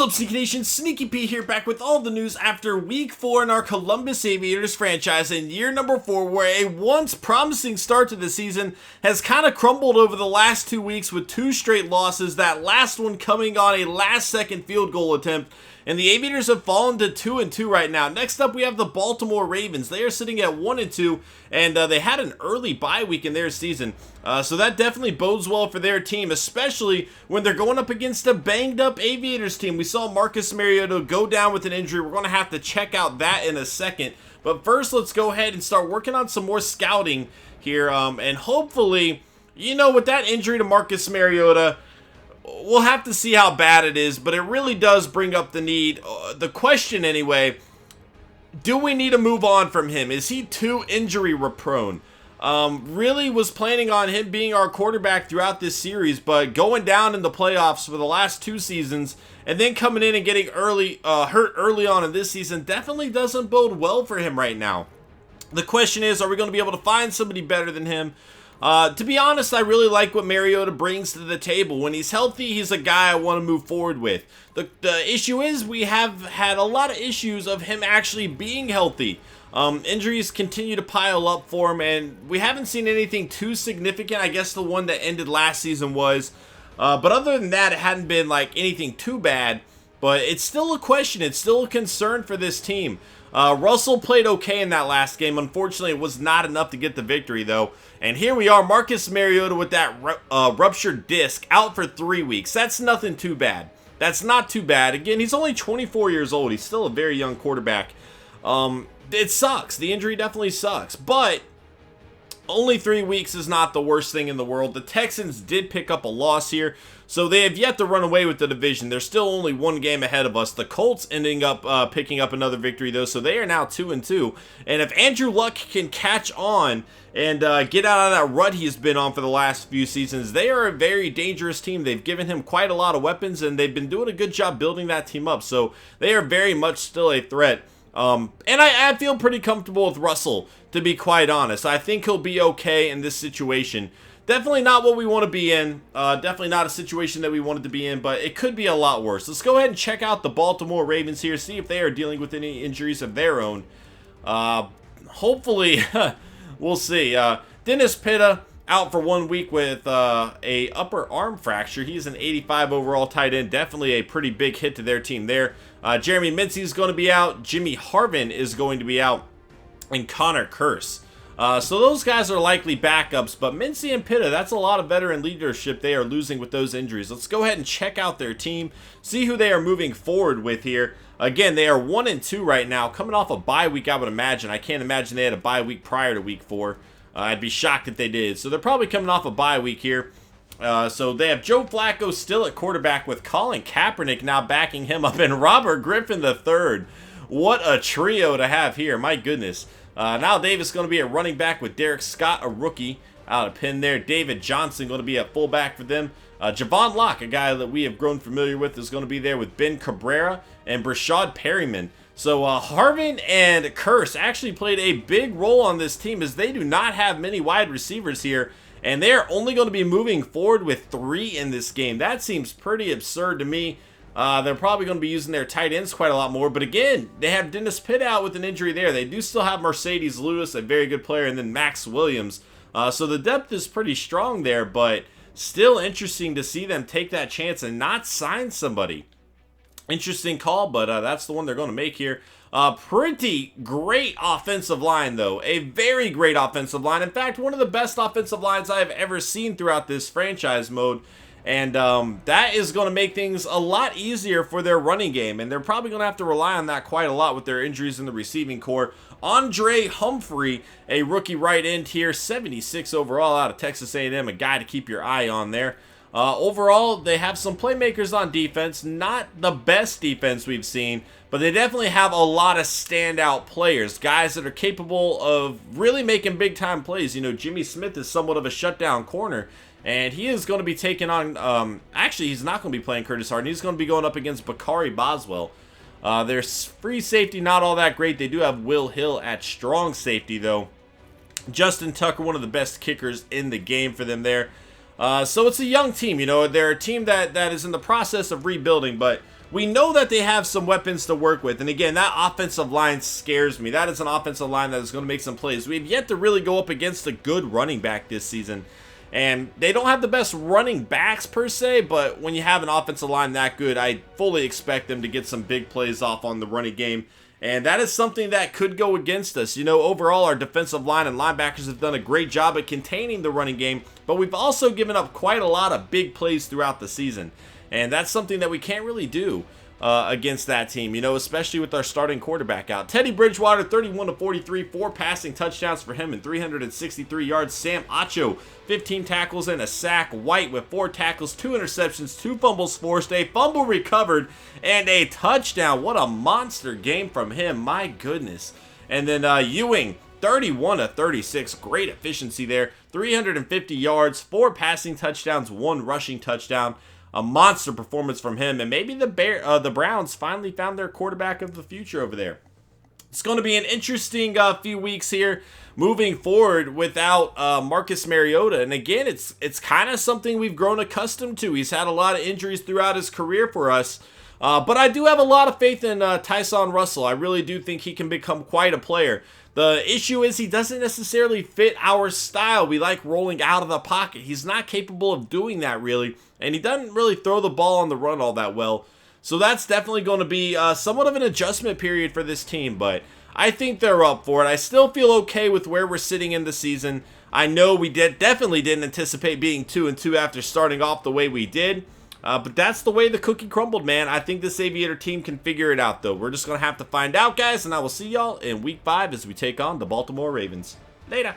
What's up, Sneaky Nation? Sneaky P here, back with all the news after week 4 in our Columbus Aviators franchise in year number 4, where a once promising start to the season has kind of crumbled over the last 2 weeks with 2 straight losses, that last one coming on a last-second field goal attempt. And the Aviators have fallen to 2-2 right now. Next up, we have the Baltimore Ravens. They are sitting at 1-2, and they had an early bye week in their season. So that definitely bodes well for their team, especially when they're going up against a banged-up Aviators team. We saw Marcus Mariota go down with an injury. We're going to have to check out that in a second. But first, let's go ahead and start working on some more scouting here. And hopefully, you know, with that injury to Marcus Mariota, we'll have to see how bad it is, but it really does bring up the need, the question anyway, do we need to move on from him? Is he too injury prone? Really was planning on him being our quarterback throughout this series, but going down in the playoffs for the last 2 seasons and then coming in and getting hurt early on in this season definitely doesn't bode well for him right now. The question is, are we going to be able to find somebody better than him? To be honest, I really like what Mariota brings to the table. When he's healthy, he's a guy I want to move forward with. The issue is we have had a lot of issues of him actually being healthy. Injuries continue to pile up for him, and we haven't seen anything too significant. I guess the one that ended last season was. But other than that, it hadn't been like anything too bad. But it's still a question. It's still a concern for this team. Russell played okay in that last game. Unfortunately, it was not enough to get the victory, though. And here we are, Marcus Mariota with that ruptured disc out for 3 weeks. That's nothing too bad. That's not too bad. Again, he's only 24 years old. He's still a very young quarterback. It sucks. The injury definitely sucks. But only 3 weeks is not the worst thing in the world. The Texans did pick up a loss here, so they have yet to run away with the division. They're still only 1 game ahead of us. The Colts ending up picking up another victory, though, so they are now 2-2. And if Andrew Luck can catch on and get out of that rut he's been on for the last few seasons, they are a very dangerous team. They've given him quite a lot of weapons, and they've been doing a good job building that team up, so they are very much still a threat. And I feel pretty comfortable with Russell, to be quite honest. I think he'll be okay in this situation. Definitely not what we want to be in. Definitely not a situation that we wanted to be in, but it could be a lot worse. Let's go ahead and check out the Baltimore Ravens here, see if they are dealing with any injuries of their own. Hopefully, we'll see. Dennis Pitta out for 1 week with a upper arm fracture. He's an 85 overall tight end. Definitely a pretty big hit to their team there. Jeremy Mincey is going to be out. Jimmy Harvin is going to be out. And Connor Curse. So those guys are likely backups, but Mincey and Pitta, that's a lot of veteran leadership they are losing with those injuries. Let's go ahead and check out their team, see who they are moving forward with here. Again, they are 1-2 right now, coming off a bye week, I would imagine. I can't imagine they had a bye week prior to week 4. I'd be shocked if they did. So they're probably coming off a bye week here. So they have Joe Flacco still at quarterback with Colin Kaepernick now backing him up, and Robert Griffin III. What a trio to have here, my goodness. Now Davis going to be a running back with Derek Scott, a rookie, out of pin there. David Johnson going to be a fullback for them. Javon Locke, a guy that we have grown familiar with, is going to be there with Ben Cabrera and Brashad Perryman. So Harvin and Curse actually played a big role on this team, as they do not have many wide receivers here, and they are only going to be moving forward with 3 in this game. That seems pretty absurd to me. They're probably going to be using their tight ends quite a lot more. But again, they have Dennis Pitt out with an injury there. They do still have Mercedes Lewis, a very good player, and then Max Williams. So the depth is pretty strong there, but still interesting to see them take that chance and not sign somebody. Interesting call, but that's the one they're going to make here. Pretty great offensive line, though. A very great offensive line. In fact, one of the best offensive lines I have ever seen throughout this franchise mode. And that is going to make things a lot easier for their running game. And they're probably going to have to rely on that quite a lot with their injuries in the receiving core. Andre Humphrey, a rookie right end here, 76 overall out of Texas A&M, a guy to keep your eye on there. Overall, they have some playmakers on defense. Not the best defense we've seen, but they definitely have a lot of standout players. Guys that are capable of really making big-time plays. You know, Jimmy Smith is somewhat of a shutdown corner. And he is going to be taking on, actually, he's not going to be playing Curtis Harden. He's going to be going up against Bakari Boswell. Their free safety, not all that great. They do have Will Hill at strong safety, though. Justin Tucker, one of the best kickers in the game for them there. So it's a young team, you know. They're a team that is in the process of rebuilding, but we know that they have some weapons to work with. And again, that offensive line scares me. That is an offensive line that is going to make some plays. We have yet to really go up against a good running back this season. And they don't have the best running backs per se, but when you have an offensive line that good, I fully expect them to get some big plays off on the running game. And that is something that could go against us. You know, overall, our defensive line and linebackers have done a great job at containing the running game, but we've also given up quite a lot of big plays throughout the season. And that's something that we can't really do against that team, you know, especially with our starting quarterback out. Teddy Bridgewater, 31 of 43, 4 passing touchdowns for him and 363 yards. Sam Acho, 15 tackles and a sack. White with 4 tackles, 2 interceptions, 2 fumbles forced, a fumble recovered, and a touchdown. What a monster game from him, my goodness. And then Ewing, 31 of 36, great efficiency there. 350 yards, 4 passing touchdowns, 1 rushing touchdown. A monster performance from him, and maybe the Browns finally found their quarterback of the future over there. It's going to be an interesting few weeks here moving forward without Marcus Mariota, and again, it's kind of something we've grown accustomed to. He's had a lot of injuries throughout his career for us, but I do have a lot of faith in Tyson Russell. I really do think he can become quite a player. The issue is he doesn't necessarily fit our style. We like rolling out of the pocket. He's not capable of doing that really, and he doesn't really throw the ball on the run all that well. So that's definitely going to be somewhat of an adjustment period for this team, but I think they're up for it. I still feel okay with where we're sitting in the season. I know we definitely didn't anticipate being 2-2 after starting off the way we did. But that's the way the cookie crumbled, man. I think this Aviator team can figure it out, though. We're just going to have to find out, guys, and I will see y'all in Week 5 as we take on the Baltimore Ravens. Later.